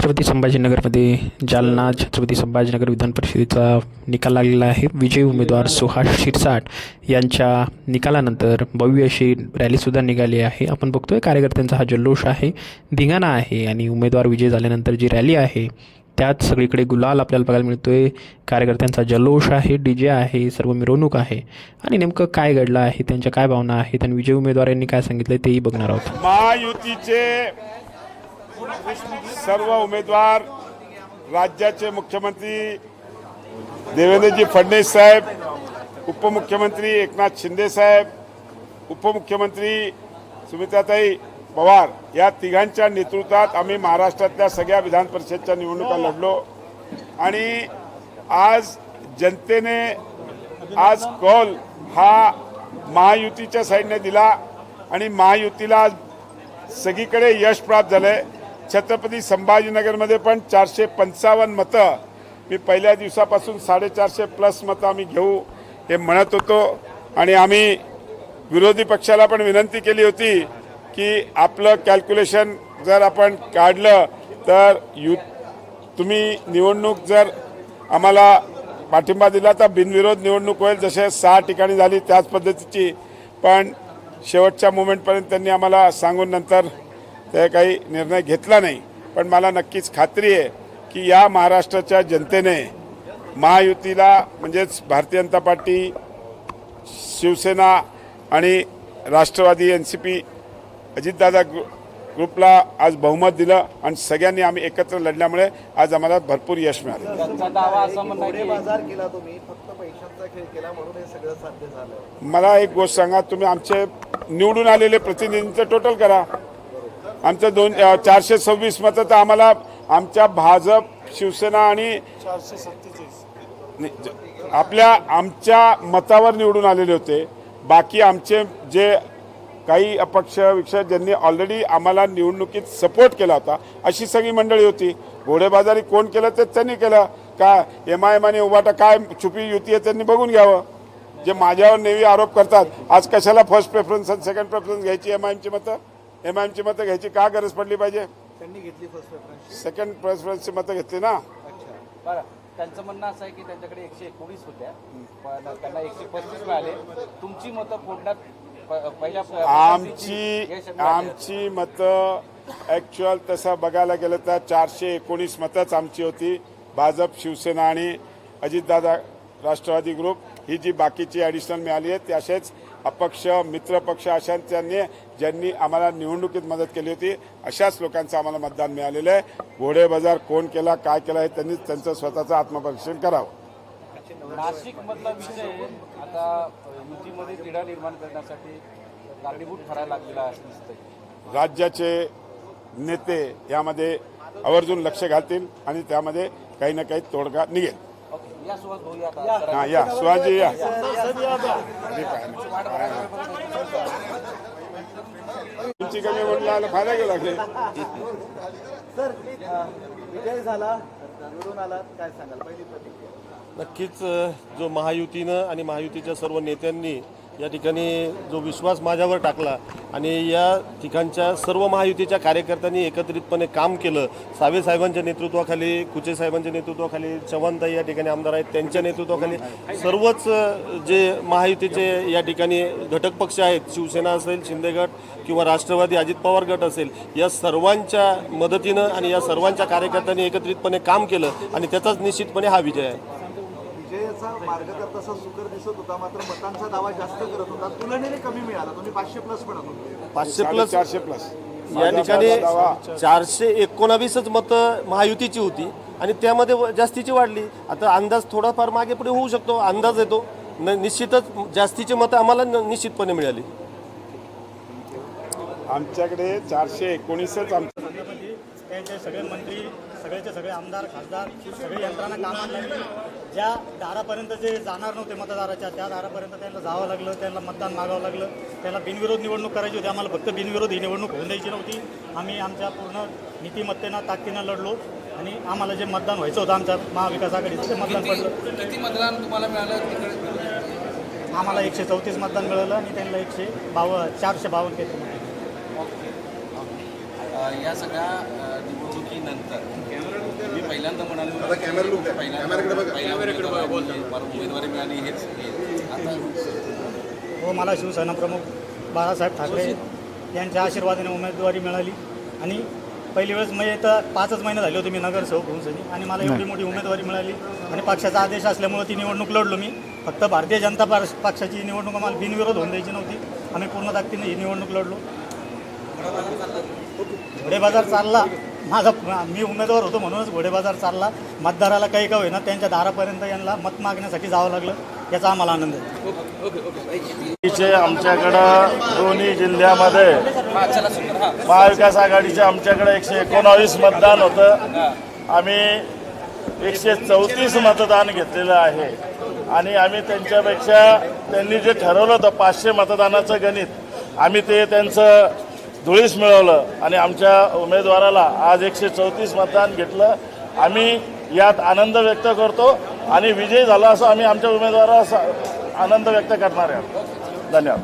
छत्रपती संभाजीनगरमध्ये जालना छत्रपती संभाजीनगर विधान परिषदेचा निकाल लागलेला आहे। विजयी उमेदवार सुहास शिरसाट यांच्या निकालानंतर भव्य अशी रॅलीसुद्धा निघाली आहे। आपण बघतोय कार्यकर्त्यांचा हा जल्लोष आहे, धिंगाणा आहे आणि उमेदवार विजय झाल्यानंतर जी रॅली आहे त्यात सगळीकडे गुलाल आपल्याला बघायला मिळतोय। कार्यकर्त्यांचा जल्लोष आहे, डीजे आहे, सर्व मिरवणूक आहे आणि नेमकं काय घडलं आहे, त्यांच्या काय भावना आहेत आणि विजयी उमेदवारांनी काय सांगितलं तेही बघणार आहोत। महायुतीचे सर्व उमेदवार, राज्याचे मुख्यमंत्री देवेंद्रजी फडणवीस साहेब, उपमुख्यमंत्री एकनाथ शिंदे साहेब, उपमुख्यमंत्री सुमित्राताई पवार या तिघांच्या नेतृत्वात आम्ही महाराष्ट्रातल्या सगळ्या विधान परिषदच्या निवडणुका लढलो आणि आज जनतेने आज कौल हा महायुतीच्या साईडने दिला आणि महायुतीला सगळीकडे यश प्राप्त झालंय। छत्रपती संभाजीनगरमध्ये पण 455 मतं, मी पहिल्या दिवसापासून 450+ मतं आम्ही घेऊ हे म्हणत होतो आणि आम्ही विरोधी पक्षाला पण विनंती केली होती की आपलं कॅल्क्युलेशन जर आपण काढलं तर तुम्ही निवडणूक जर आम्हाला पाठिंबा दिला तर बिनविरोध निवडणूक होईल, जसे 6 ठिकाणी झाली त्याच पद्धतीची। पण शेवटच्या मोमेंटपर्यंत त्यांनी आम्हाला सांगून नंतर ते काही निर्णय घेतला नाही। पण मला नक्कीच खात्री आहे की या महाराष्ट्राच्या जनतेने महायुतीला म्हणजेच भारतीय जनता पार्टी, शिवसेना आणि राष्ट्रवादी NCP अजितदादा ग्रुपला आज बहुमत दिलं आणि सगळ्यांनी आम्ही एकत्र लढल्यामुळे आज आम्हाला भरपूर यश मिळालं। मला एक गोष्ट सांगा, तुम्ही आमचे निवडून आलेले प्रतिनिधींचं टोटल करा। आमचं 426 मतं तर आम्हाला आमच्या भाजप, शिवसेना आणि आमच्या मतावर निवडून आलेले होते। बाकी आमचे जे काही अपक्ष विक्षय ज्यांनी ऑलरेडी आम्हाला निवडणुकीत सपोर्ट केला होता अशी सगळी मंडळी होती। घोडेबाजारी कोण केलं ते त्यांनी केलं का, MIM आणि उभाटा काय छुपी युती आहे त्यांनी बघून घ्यावं। जे माझ्यावर नेहमी आरोप करतात, आज कशाला फर्स्ट प्रेफरन्स आणि सेकंड प्रेफरन्स घ्यायची, MIMची मतं घ्यायची का गरज पडली पाहिजे? त्यांनी घेतली फर्स्ट प्रेफरन्स, सेकंड प्रेफरन्सची मतं घेतली ना। बरं, त्यांचं म्हणणं असं आहे की त्यांच्याकडे 119 होत्या पण त्यांना 135 मिळाले। तुमची मतं फोडण्यात पहिल्या आमची मतं ॲक्च्युअल तसं बघायला गेलं तर 419 मतंच आमची होती। भाजप, शिवसेना आणि अजितदादा राष्ट्रवादी ग्रुप ही जी बाकीची ॲडिशनल मिळाली आहे ते असेच अपक्ष, मित्रपक्ष अशांनी ज्यांनी आम्हाला निवडणुकीत मदत केली होती अशाच लोकांचं आम्हाला मतदान मिळालेलं आहे। घोडेबाजार कोण केला, काय केला हे त्यांनी त्यांचं स्वतःचं आत्मपरीक्षण करावं। नाशिकमधला विषय आता युतीमध्ये तिढा निर्माण करण्यासाठी कारणीभूत ठरायला लागलेला असं दिसतंय। राज्याचे नेते यामध्ये आवर्जून लक्ष घालतील आणि त्यामध्ये काही ना काही तोडगा निघेल। या सुहास भाऊ या सुहासजी या। तुमची कमी म्हणला फायदा घेऊ लागले। सर, विजय झाला, निवडून आलात, काय सांगाल? पहिली प्रतिक्रिया नक्कीच जो महायुतीनं आणि महायुतीच्या सर्व नेत्यांनी या ठिकाणी जो विश्वास माझ्यावर टाकला आणि या ठिकाणच्या सर्व महायुतीच्या कार्यकर्त्यांनी एकत्रितपणे काम केलं, सावे साहेबांच्या नेतृत्वाखाली, कुचे साहेबांच्या नेतृत्वाखाली, चव्हाणताई या ठिकाणी आमदार आहेत त्यांच्या नेतृत्वाखाली सर्वच जे महायुतीचे या ठिकाणी घटक पक्ष आहेत, शिवसेना असेल, शिंदे गट किंवा राष्ट्रवादी अजित पवार गट असेल, या सर्वांच्या मदतीनं आणि या सर्वांच्या कार्यकर्त्यांनी एकत्रितपणे काम केलं आणि त्याचाच निश्चितपणे हा विजय आहे। विजयाचा मार्ग तर तसा सुकर दिसत होता, मात्र मतांचा दावा जास्त करत होता, तुलनेने कमी मिळाला। तुम्ही 500+ म्हणत होते, 500+, 400+। या ठिकाणी 419च मतं महायुतीची होती आणि त्यामध्ये जास्तीची वाढली। आता अंदाज थोडाफार मागे पुढे होऊ शकतो, अंदाज येतो, निश्चितच जास्तीची मतं आम्हाला निश्चितपणे मिळाली। आमच्याकडे 419च त्यांचे सगळे मंत्री, सगळे आमदार, खासदार, सगळे यंत्रणा कामात लागली। ज्या दारापर्यंत जे जाणार नव्हते मतदाराच्या त्या दारापर्यंत त्यांना जावं लागलं, त्यांना मतदान मागावं लागलं, त्यांना बिनविरोध निवडणूक करायची होती। आम्हाला फक्त बिनविरोध ही निवडणूक होऊन द्यायची नव्हती। आम्ही आमच्या पूर्ण नीतिमत्तेनं, ताकदीनं लढलो आणि आम्हाला जे मतदान व्हायचं होतं आमच्या महाविकास आघाडीचं ते मतदान पडलं। किती मतदान तुम्हाला मिळालं? आम्हाला 134 मतदान मिळालं आणि त्यांना 452 केलं। या सगळ्या निवडणुकीनंतर पहिल्यांदा म्हणाले उमेदवारी मिळाली हेच आता हो, मला शिवसेना प्रमुख बाळासाहेब ठाकरे यांच्या आशीर्वादाने उमेदवारी मिळाली आणि पहिली वेळेस मी तर 5च महिने झाले होते मी नगरसेवक होऊन सनी आणि मला एवढी मोठी उमेदवारी मिळाली आणि पक्षाचा आदेश असल्यामुळे ती निवडणूक लढलो मी. फक्त भारतीय जनता पक्षाची निवडणूक आम्हाला बिनविरोध होऊन द्यायची नव्हती. आम्ही पूर्ण ताकदीने ही निवडणूक लढलो. घोडे बाजार चालला मी उमेदवार होतो म्हणूनच घोडे बाजार चालला. मतदाराला काही का होईना त्यांच्या दारापर्यंत यांना मत मागण्यासाठी जावं लागलं, याचा आम्हाला आनंद आहे. आमच्याकडं दोन्ही जिल्ह्यामध्ये महाविकास आघाडीचे आमच्याकडे 119 मतदान होतं. आम्ही 134 मतदान घेतलेलं आहे आणि आम्ही त्यांच्यापेक्षा त्यांनी जे ठरवलं होतं 500 मतदानाचं गणित आम्ही ते त्यांचं धुळीस मिळवलं आणि आमच्या उमेदवाराला आज 134 मतदान घेतलं. आम्ही यात आनंद व्यक्त करतो आणि विजयी झाला असं आम्ही आमच्या उमेदवाराला आनंद व्यक्त करणार आहोत. धन्यवाद.